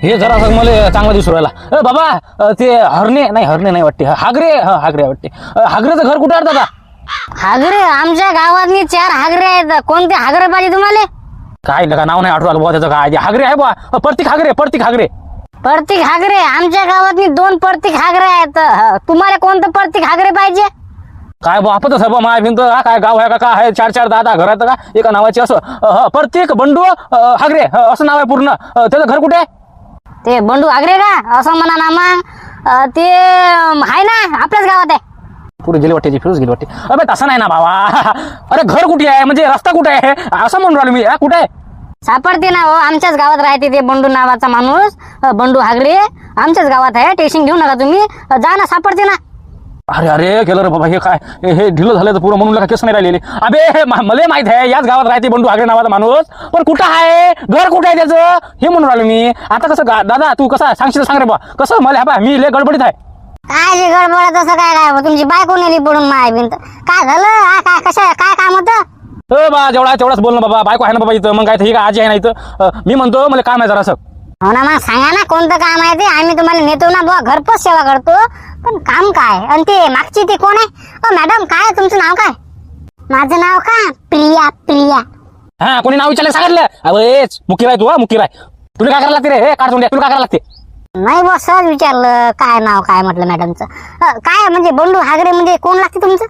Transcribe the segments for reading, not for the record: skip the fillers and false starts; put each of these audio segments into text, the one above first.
हे जरा मला चांगला दिसू राहिला. बाबा ते हरणे नाही वाटते, हागरे हागरे वाटते. हागरेचं घर कुठे आहे दादा? हागरे आमच्या गावातनी 4 हागरे आहेत. कोणते हागरे पाहिजे तुम्हाला? काय लगा नाव नाही आठवलं बुवा त्याचं. काय हागरे आहे बुवा, प्रतीक हागरे. प्रतीक हागरे आमच्या गावातनी 2 प्रतीक हागरे आहेत. तुम्हाला कोणतं प्रतीक हागरे पाहिजे? काय बुवा आपण तर माय भिंत काय गाव आहे का काय आहे? 4 दादा घर आहेत का एका नावाचे? असं प्रतीक बंडू हागरे असं नाव आहे पूर्ण. त्याचं घर कुठे आहे? ते बंडू हागरे का असं म्हणा ना मग. ते आहे ना आपल्याच गावात आहे. पुरी गेली वाटते, फिरूच गेली वाटते. अबे तसं नाही ना बाबा. अरे घर कुठे आहे म्हणजे रस्ता कुठे आहे असं म्हणून राहिलो मी. कुठे आहे? सापडते ना हो, आमच्याच गावात राहते ते बंडू नावाचा माणूस. बंडू हागरे आमच्याच गावात आहे. टेन्शन घेऊ नका तुम्ही, जा ना, सापडते ना. अरे अरे केलं रे बाबा. हे काय हे ढिलं झालं तर पुरं म्हणून का केस नाही राहिलेले. अबे मला माहित आहे याच गावात राहते बंडू हागरे नावाचा माणूस, पण कुठं आहे घर कुठे आहे त्याचं हे म्हणून राहिलो मी. आता कसं दादा तू कसं सांगशील सांग रे बा. कसं मला बा मी लय गडबडीत आहे. काय गडबड तसं काय तुमची बायको नेली पडून माय भिंत. काय झालं? काय कसं काय काम होतं? बा तेवढाच बोल ना बाबा. बायको आहे ना बाबा इथं. मग काय ठीक आहे, आजी आहे ना इथं. मी म्हणतो मला काम आहे जरा असं. हो ना, मग सांगा ना कोणतं काम आहे ते. आम्ही तुम्हाला नेतो ना बुवा, घरपोच सेवा करतो. पण काम काय? आणि ते मागची ती कोण आहे? मॅडम काय तुमचं नाव काय? माझं नाव का प्रिया. हा कोणी नाव विचारलं सांगितलं? अरे मुकीबाई तू मुकीबाई. तुला काय करायला लागते रे? हे काढ तुला काय करायला लागते? नाही बॉस, सहज विचारलं काय नाव काय म्हटलं मॅडमचं. काय म्हणजे बंडू हागरे म्हणजे कोण लागते तुमचं?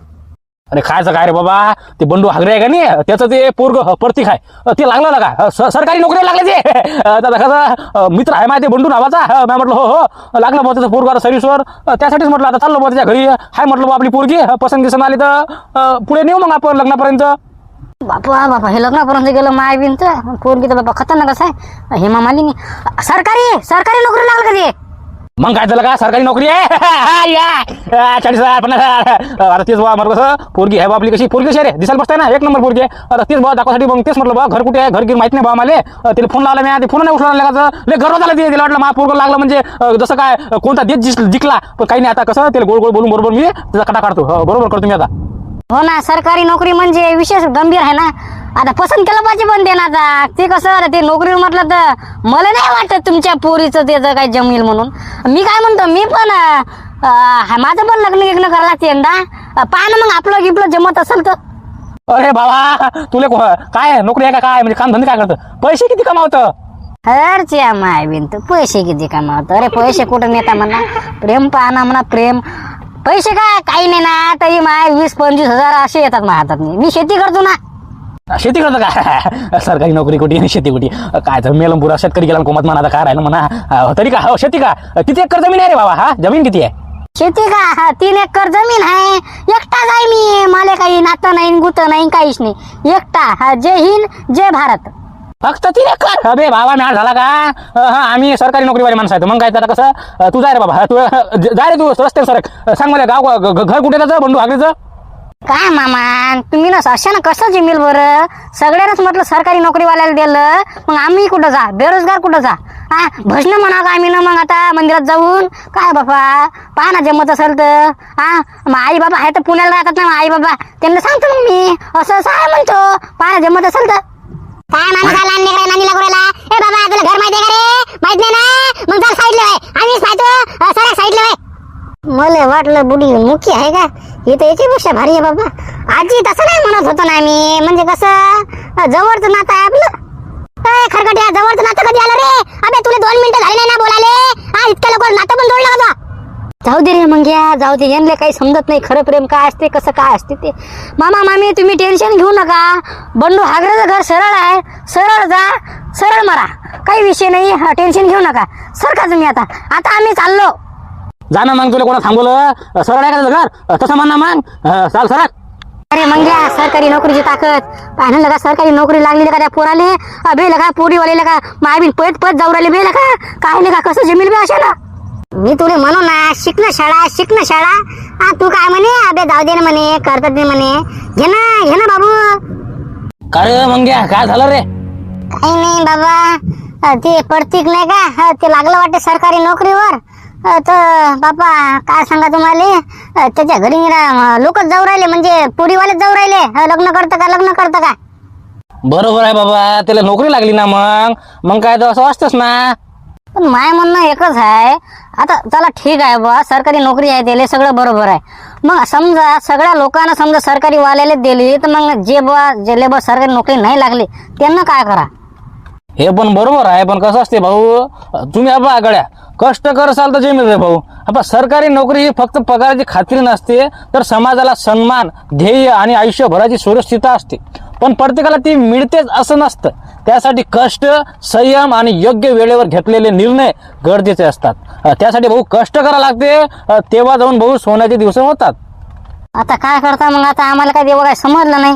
अरे खायचं काय रे बाबा. ते बंडू हागरे आहे का नाही त्याचं ते पोरग प्रतीक आहे. ते लागलं का सरकारी नोकरी लागले ते. त्याचा कसा मित्र आहे माहिती बंडू नावाचा. मी म्हटलं हो लागलं बा त्याचं पोरग सर्व्हिसवर. त्यासाठीच म्हटलं आता चाललो बा त्याच्या घरी. हाय म्हटलं बा आपली पोरगी पसंत दिसून आली तर पुढे नेऊ मग आपण लग्नापर्यंत. बापा हे लग्नापर्यंत गेलं माय बिनत. पोरगी तर बाबा खतरनाकच आहे. हेमा मालिनी सरकारी नोकरी लागलं का ते? मग काय झालं का सरकारी नोकरी आहे? 40,000 50,000. आता तेच बा मला कसं पोरगी आहे बा आपली. कशी पोरगी कशी रे दिसायला बसताय ना, 1 नंबर पोरगी आहे. आता तेच बा दाखवासाठी मग तेच म्हटलं बा घर कुठे आहे घर गिर माहित नाही बा मला. तिला फोन लावला मी, फोन नाही उचलला लागला. लय गर्व झाला तिला वाटलं मा पोरग लागलं म्हणजे जसं काय कोणता देश जिंकला. पण काही नाही आता कसं त्याला गोड बोलून बरोबर मी त्याचा कटा काढतो. बरोबर करतो मी आता. हो ना, सरकारी नोकरी म्हणजे विशेष गंभीर आहे ना. आता पसंत केलं पाहिजे पण ते ना. आता ते कसं ते नोकरी म्हटलं तर मला नाही वाटत तुमच्या पोरीचं त्याचं काही जमील म्हणून. मी काय म्हणतो, मी पण माझं पण लग्न करायला लागते यंदा. पहा ना मग आपलं गिपलं जमत असेल तर. अरे बाबा तुला काय नोकरी आहे का काय म्हणजे काम धंदे काय करतं? पैसे किती कमावतं? हरच्या माय बिनत पैसे किती कमावतो? अरे पैसे कुठं नेता म्हणा. प्रेम पाहना म्हणा प्रेम. पैसे काय काही नाही ना. तरी माय 20-25 हजार असे येतात माझ्या हातात. मी शेती करतो ना. शेती करतं का? सरकारी नोकरी कुठे आणि शेती कुठे? काय तर मेलंपुरा शेतकरी गेला कोमत म्हणा. काय राहिलं म्हणा तरी का हो शेती का? किती एकर जमीन आहे रे बाबा? जमीन किती आहे? शेती का 3 एकर जमीन आहे. एकटाच आहे मी. मला काही नातं नाही गुत नाही काहीच नाही. एकटा. जय हिंद जय भारत. फक्त 3 एकर? अबे बाबा मॅड झाला का? आम्ही सरकारी नोकरीवाले माणसं आहेत. मग काय तर कसं तू जाय रे बाबा. तू जाय रे तू रस्त्यावर सरक. सांग मला गाव घर कुठे त्याचं बंडू हागरेचं? काय मामा तुम्ही ना अशा ना कसं जमेल बरं? सगळ्यांनाच म्हटलं सरकारी नोकरीवाल्याला दिलं, मग आम्ही कुठं जा? बेरोजगार कुठं जा? भजन म्हणा का आम्ही ना मग आता मंदिरात जाऊन? काय बाबा पहा ना जमत असेल तर. मग आई बाबा आहे तर पुण्याला राहतात ना. आई बाबा त्यांना सांगतो मग मी असं आहे म्हणतो. पहा ना जमत असेल तर. काय माणूस आला नानी लागूराला. ए बाबा तुला घर माहिती आहे का रे? माहित नाही ना? मग जर साईडला आहे आम्हीच पाहतो. सारा साईडला आहे. मला वाटलं बुडी मुखी आहे का? ही तर याच्यापेक्षा भारी आहे बाबा. आजी तसं नाही म्हणत होतो ना मी. म्हणजे कसं जवळचं नातं आहे आपलं. खरकट्या जवळचं नातं कधी आलं रे? अबे तुला 2 मिनिटं झाले नाही ना बोलाले. इतक्या लवकर नातं पण जोडलं का? जाऊ दे रे मग घ्या जाऊ दे. यांना काही समजत नाही खरं प्रेम काय असते कसं काय असते ते. मामा मामी तुम्ही टेन्शन घेऊ नका. बंडू हागरेचं घर सरळ आहे. सरळ जा सरळ मरा. काही विषय नाही. टेन्शन घेऊ नका. सरका तुम्ही आता आम्ही चाललो. जा ना मग. तुला कोणा थांबवलं? सरळ आहे का त्याचं घर? तसं म्हण ना मग. चाल सरळ. अरे मग घ्या सरकारी नोकरीची ताकद पाहिलं लगा. सरकारी नोकरी लागली का त्या पोराले? अभे लगा पोरीवाले लगा मायबीन पळत जाऊ राहिले बे लगा. काय लगा कसं जमील बे अशाला? मी तुला म्हणू ना शिकणं शाळा. तू काय म्हणे? अबे जाऊ दे ना म्हणे. करतात नाही म्हणे. घे ना बाबू. काय मग काय झालं रे? काही नाही बाबा. ते प्रतीक नाही का ते लागलं वाटते सरकारी नोकरीवर. तर बाबा काय सांगा तुम्हाला. त्याच्या घरी लोकच जाऊ राहिले म्हणजे पोरीवालेच जाऊ राहिले. लग्न करतं का? बरोबर आहे बाबा. त्याला नोकरी लागली ना मग काय तर असं असतंच ना. पण माय म्हणणं एकच आहे, आता चला ठीक आहे बा, सरकारी नोकरी आहे त्याला सगळं बरोबर आहे. मग समजा सगळ्या लोकांना समजा सरकारी वाल्याला दिली, तर मग जे बा सरकारी नोकरी नाही लागली त्यांना काय करा? हे पण बरोबर आहे, पण कसं असते भाऊ, तुम्ही आबा गड्या कष्ट करसाल तर जे मिळते भाऊ. आता सरकारी नोकरी ही फक्त पगाराची खात्री नसते, तर समाजाला सन्मान, ध्येय आणि आयुष्यभराची सुरक्षितता असते. पण प्रत्येकाला ती मिळतेच असं नसतं. त्यासाठी कष्ट, संयम आणि योग्य वेळेवर घेतलेले निर्णय गरजेचे असतात. त्यासाठी भाऊ कष्ट करावं लागते, तेव्हा जाऊन भाऊ सोन्याचे दिवस होतात. आता काय करता मग? आता आम्हाला काय तेवढं काय समजलं नाही.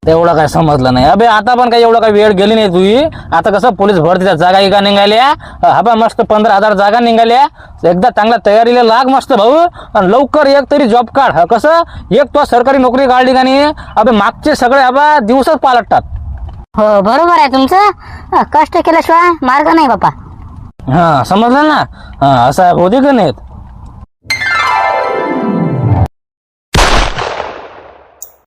एवढं काय समजलं नाही अबे. आता पण काही एवढं काही वेळ गेली नाही तुझी. आता कसं पोलीस भरतीच्या जागा एका निघाल्या, हा मस्त 15,000 जागा निघाल्या. एकदा चांगल्या तयारीला लाग मस्त भाऊ, आणि लवकर एक तरी जॉब काढ. कसं एक तो सरकारी नोकरी काढली का नाही, अबे मागचे सगळे आबा दिवसच पालटतात. हो बरोबर आहे तुमचं, कष्ट केल्याशिवाय मार्ग नाही बापा. हा समजलं ना. हा असं होते का नाहीत.